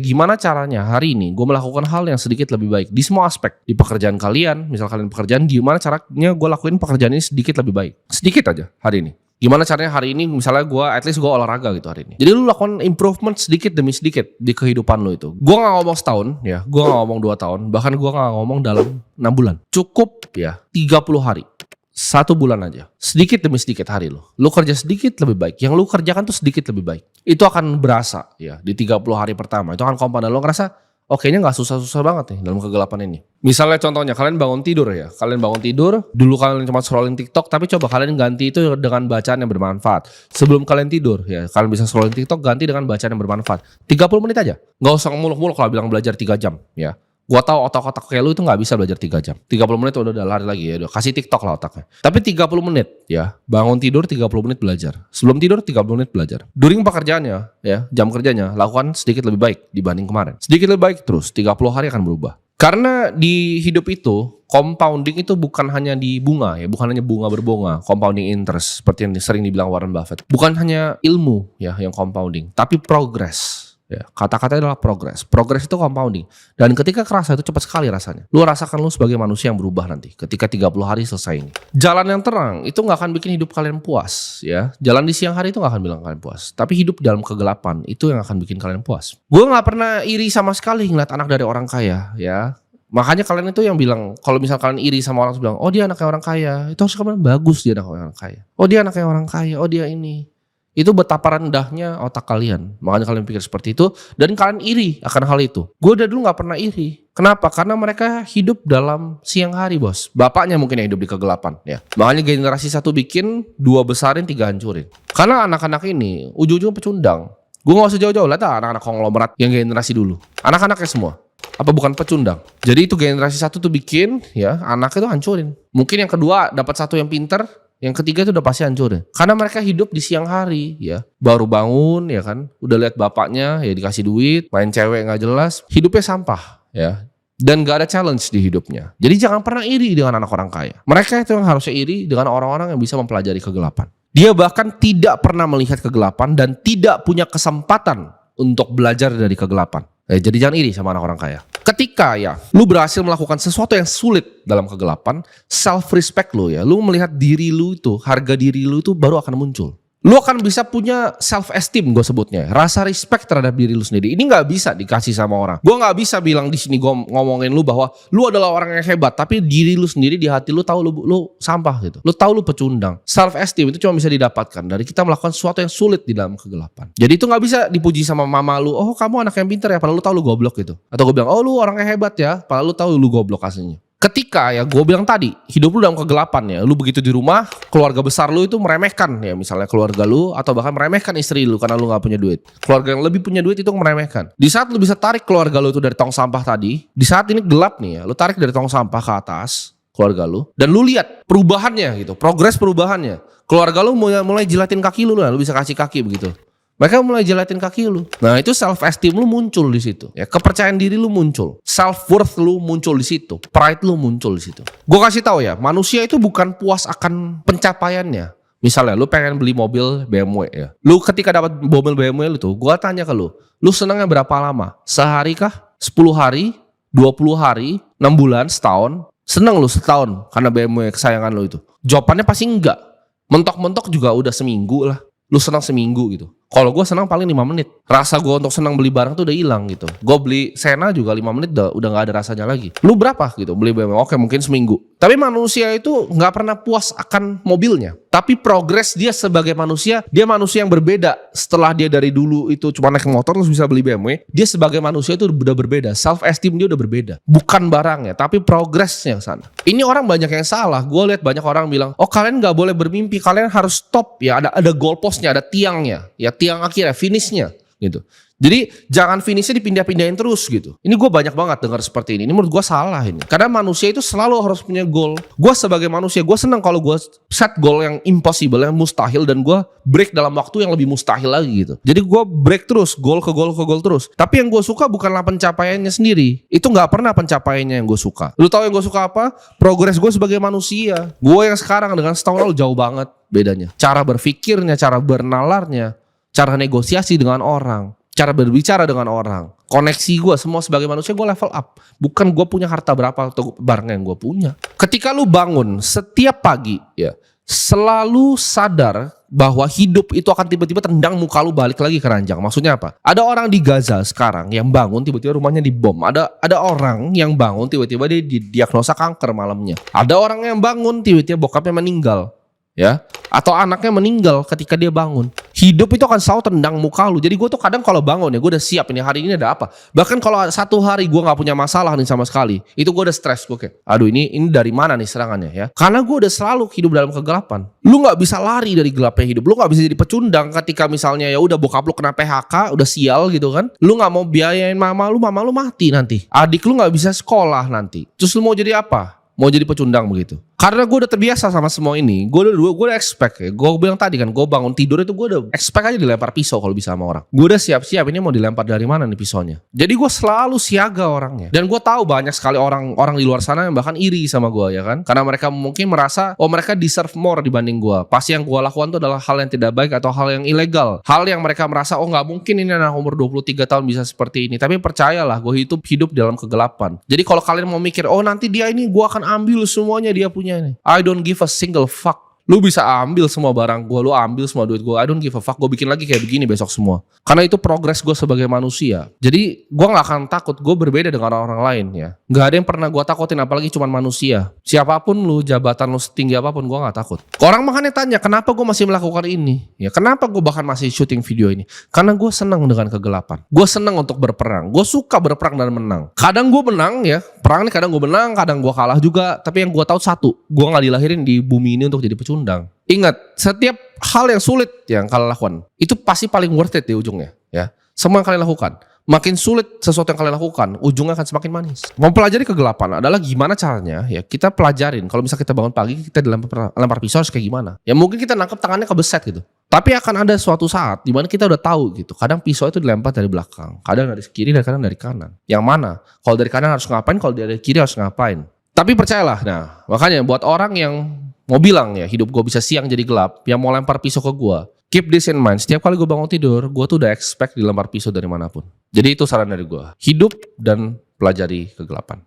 Gimana caranya hari ini gue melakukan hal yang sedikit lebih baik di semua aspek. Di pekerjaan kalian, misal kalian pekerjaan, gimana caranya gue lakuin pekerjaan ini sedikit lebih baik. Sedikit aja hari ini. Gimana caranya hari ini misalnya gue, at least gue olahraga gitu hari ini. Jadi lu lakukan improvement sedikit demi sedikit di kehidupan lu itu. Gue gak ngomong setahun ya, gue gak ngomong 2 tahun, bahkan gue gak ngomong dalam 6 bulan. Cukup ya 30 hari. 1 bulan aja. Sedikit demi sedikit hari lu. Lu kerja sedikit lebih baik. Yang lu kerjakan tuh sedikit lebih baik. Itu akan berasa ya di 30 hari pertama. Itu akan komponen lu ngerasa, oh kayaknya gak susah-susah banget nih dalam kegelapan ini. Misalnya contohnya kalian bangun tidur ya. Kalian bangun tidur, dulu kalian cuma scrolling TikTok, tapi coba kalian ganti itu dengan bacaan yang bermanfaat. Sebelum kalian tidur ya, kalian bisa scrolling TikTok, ganti dengan bacaan yang bermanfaat. 30 menit aja. Gak usah muluk-muluk kalau bilang belajar 3 jam ya. Gua tahu otak-otak kayak lu itu gak bisa belajar 3 jam. 30 menit udah lari lagi ya. Udah kasih TikTok lah otaknya. Tapi 30 menit ya. Bangun tidur 30 menit belajar. Sebelum tidur 30 menit belajar. During pekerjaannya ya, jam kerjanya lakukan sedikit lebih baik dibanding kemarin. Sedikit lebih baik terus. 30 hari akan berubah. Karena di hidup itu compounding itu bukan hanya di bunga ya, bukan hanya bunga berbunga, compounding interest seperti yang sering dibilang Warren Buffett. Bukan hanya ilmu ya yang compounding, tapi progress. Ya, kata-katanya adalah progress. Progress itu compounding. Dan ketika kerasa itu cepat sekali rasanya. Lu rasakan lu sebagai manusia yang berubah nanti ketika 30 hari selesai ini. Jalan yang terang itu gak akan bikin hidup kalian puas ya. Jalan di siang hari itu gak akan bilang kalian puas. Tapi hidup dalam kegelapan itu yang akan bikin kalian puas. Gue gak pernah iri sama sekali ngeliat anak dari orang kaya ya. Makanya kalian itu yang bilang, kalau misal kalian iri sama orang bilang, oh dia anaknya orang kaya, itu harus kalian bagus dia anaknya orang kaya. Oh dia anaknya orang kaya, oh dia ini. Itu betapa rendahnya otak kalian. Makanya kalian pikir seperti itu. Dan kalian iri akan hal itu. Gue dari dulu gak pernah iri. Kenapa? Karena mereka hidup dalam siang hari bos. Bapaknya mungkin yang hidup di kegelapan ya. Makanya generasi 1 bikin, 2 besarin, 3 hancurin. Karena anak-anak ini ujung-ujung pecundang. Gue gak usah jauh-jauh. Lihat anak-anak konglomerat yang generasi dulu. Anak-anaknya semua. Apa bukan pecundang? Jadi itu generasi 1 tuh bikin ya, anaknya tuh hancurin. Mungkin yang kedua dapat 1 yang pinter. Yang ketiga itu udah pasti hancur ya. Karena mereka hidup di siang hari ya. Baru bangun ya kan. Udah lihat bapaknya ya dikasih duit. Main cewek gak jelas. Hidupnya sampah ya. Dan gak ada challenge di hidupnya. Jadi jangan pernah iri dengan anak orang kaya. Mereka itu yang harusnya iri dengan orang-orang yang bisa mempelajari kegelapan. Dia bahkan tidak pernah melihat kegelapan. Dan tidak punya kesempatan untuk belajar dari kegelapan. Jadi jangan iri sama anak orang kaya. Ketika ya lu berhasil melakukan sesuatu yang sulit dalam kegelapan, self respect lu ya, lu melihat diri lu itu, harga diri lu itu baru akan muncul. Lu akan bisa punya self esteem, gue sebutnya, rasa respect terhadap diri lu sendiri. Ini nggak bisa dikasih sama orang. Gue nggak bisa bilang di sini gue ngomongin lu bahwa lu adalah orang yang hebat, tapi diri lu sendiri di hati lu tahu lu sampah gitu. Lu tahu lu pecundang. Self esteem itu cuma bisa didapatkan dari kita melakukan sesuatu yang sulit di dalam kegelapan. Jadi itu nggak bisa dipuji sama mama lu. Oh kamu anak yang pintar ya, padahal lu tahu lu goblok gitu. Atau gue bilang, oh lu orang yang hebat ya, padahal lu tahu lu goblok aslinya. Ketika ya gue bilang tadi, hidup lu dalam kegelapan ya, lu begitu di rumah, keluarga besar lu itu meremehkan ya, misalnya keluarga lu atau bahkan meremehkan istri lu karena lu gak punya duit. Keluarga yang lebih punya duit itu meremehkan. Di saat lu bisa tarik keluarga lu itu dari tong sampah tadi, di saat ini gelap nih ya, lu tarik dari tong sampah ke atas keluarga lu, dan lu lihat perubahannya gitu, progres perubahannya. Keluarga lu mulai jilatin kaki lu lah, lu bisa kasih kaki begitu. Mereka mulai jelatin kaki lu. Nah itu self esteem lu muncul di situ. Ya kepercayaan diri lu muncul. Self worth lu muncul di situ. Pride lu muncul di situ. Gue kasih tahu ya, manusia itu bukan puas akan pencapaiannya. Misalnya lu pengen beli mobil BMW ya. Lu ketika dapat mobil BMW lu tuh, gue tanya ke lu senangnya berapa lama? Sehari kah? 10 hari? 20 hari? 6 bulan? Setahun? Seneng lu setahun karena BMW kesayangan lu itu? Jawabannya pasti enggak. Mentok-mentok juga udah seminggu lah. Lu senang seminggu gitu. Kalau gue senang paling 5 menit. Rasa gue untuk senang beli barang tuh udah hilang gitu. Gue beli Sena juga 5 menit udah gak ada rasanya lagi. Lu berapa gitu beli BMW? Oke mungkin seminggu. Tapi manusia itu gak pernah puas akan mobilnya. Tapi progres dia sebagai manusia, dia manusia yang berbeda. Setelah dia dari dulu itu cuma naik motor terus bisa beli BMW, dia sebagai manusia itu udah berbeda. Self esteem dia udah berbeda. Bukan barangnya, tapi progresnya sana. Ini orang banyak yang salah. Gue lihat banyak orang bilang, oh kalian gak boleh bermimpi, kalian harus stop ya. Ada goalpostnya, ada tiangnya. Ya tiang akhirnya, finishnya gitu. Jadi jangan finishnya dipindah-pindahin terus gitu. Ini gue banyak banget dengar seperti ini. Ini menurut gue salah ini. Karena manusia itu selalu harus punya goal. Gue sebagai manusia, gue senang kalau gue set goal yang impossible, yang mustahil, dan gue break dalam waktu yang lebih mustahil lagi gitu. Jadi gue break terus, goal ke goal ke goal terus. Tapi yang gue suka bukanlah pencapaiannya sendiri. Itu gak pernah pencapaiannya yang gue suka. Lu tahu yang gue suka apa? Progres gue sebagai manusia. Gue yang sekarang dengan setahun lalu jauh banget bedanya. Cara berpikirnya, cara bernalarnya, cara negosiasi dengan orang, cara berbicara dengan orang, koneksi gue, semua sebagai manusia gue level up. Bukan gue punya harta berapa atau barang yang gue punya. Ketika lu bangun setiap pagi, ya selalu sadar bahwa hidup itu akan tiba-tiba tendang muka lu balik lagi ke ranjang. Maksudnya apa? Ada orang di Gaza sekarang yang bangun tiba-tiba rumahnya dibom. Ada orang yang bangun tiba-tiba dia didiagnosa kanker malamnya. Ada orang yang bangun tiba-tiba bokapnya meninggal. Ya, atau anaknya meninggal ketika dia bangun. Hidup itu akan selalu tendang muka lu. Jadi gue tuh kadang kalau bangun ya gue udah siap ini hari ini ada apa. Bahkan kalau satu hari gue nggak punya masalah nih sama sekali, itu gue udah stres. Gue kayak, aduh ini dari mana nih serangannya ya? Karena gue udah selalu hidup dalam kegelapan. Lu nggak bisa lari dari gelapnya hidup. Lu nggak bisa jadi pecundang ketika misalnya ya udah bokap lu kena PHK, udah sial gitu kan. Lu nggak mau biayain mama lu mati nanti. Adik lu nggak bisa sekolah nanti. Terus lu mau jadi apa? Mau jadi pecundang begitu. Karena gue udah terbiasa sama semua ini, gue udah expect ya. Gue bilang tadi kan, gue bangun tidur itu gue udah expect aja dilempar pisau kalau bisa sama orang. Gue udah siap-siap ini mau dilempar dari mana nih pisaunya. Jadi gue selalu siaga orangnya. Dan gue tahu banyak sekali orang di luar sana yang bahkan iri sama gue ya kan. Karena mereka mungkin merasa, oh mereka deserve more dibanding gue. Pasti yang gue lakukan itu adalah hal yang tidak baik atau hal yang ilegal. Hal yang mereka merasa, oh gak mungkin ini anak umur 23 tahun bisa seperti ini. Tapi percayalah, gue hidup dalam kegelapan. Jadi kalau kalian mau mikir, oh nanti dia ini gue akan ambil semuanya dia punya ini. I don't give a single fuck. Lu bisa ambil semua barang gue, lu ambil semua duit gue. I don't give a fuck. Gue bikin lagi kayak begini besok semua. Karena itu progres gue sebagai manusia. Jadi gue gak akan takut. Gue berbeda dengan orang lain ya. Gak ada yang pernah gue takutin apalagi cuma manusia. Siapapun lu, jabatan lu setinggi apapun, gue gak takut. Orang makanya tanya kenapa gue masih melakukan ini ya. Kenapa gue bahkan masih syuting video ini. Karena gue senang dengan kegelapan. Gue senang untuk berperang. Gue suka berperang dan menang. Kadang gue menang ya. Perang ini kadang gue menang, kadang gue kalah juga. Tapi yang gue tahu satu, gue gak dilahirin di bumi ini untuk jadi pecundang. Ingat, setiap hal yang sulit yang kalian lakukan, itu pasti paling worth it di ujungnya. Ya, semua yang kalian lakukan, makin sulit sesuatu yang kalian lakukan, ujungnya akan semakin manis. Mempelajari kegelapan adalah gimana caranya ya kita pelajarin. Kalau misalnya kita bangun pagi, kita dilempar pisau harus kayak gimana. Ya mungkin kita nangkep tangannya kebeset gitu. Tapi akan ada suatu saat di mana kita udah tahu gitu. Kadang pisau itu dilempar dari belakang, kadang dari kiri dan kadang dari kanan. Yang mana? Kalau dari kanan harus ngapain, kalau dari kiri harus ngapain. Tapi percayalah, nah makanya buat orang yang mau bilang ya hidup gue bisa siang jadi gelap, yang mau lempar pisau ke gue, keep this in mind. Setiap kali gue bangun tidur, gue tuh udah expect dilempar pisau dari manapun. Jadi itu saran dari gue. Hidup dan pelajari kegelapan.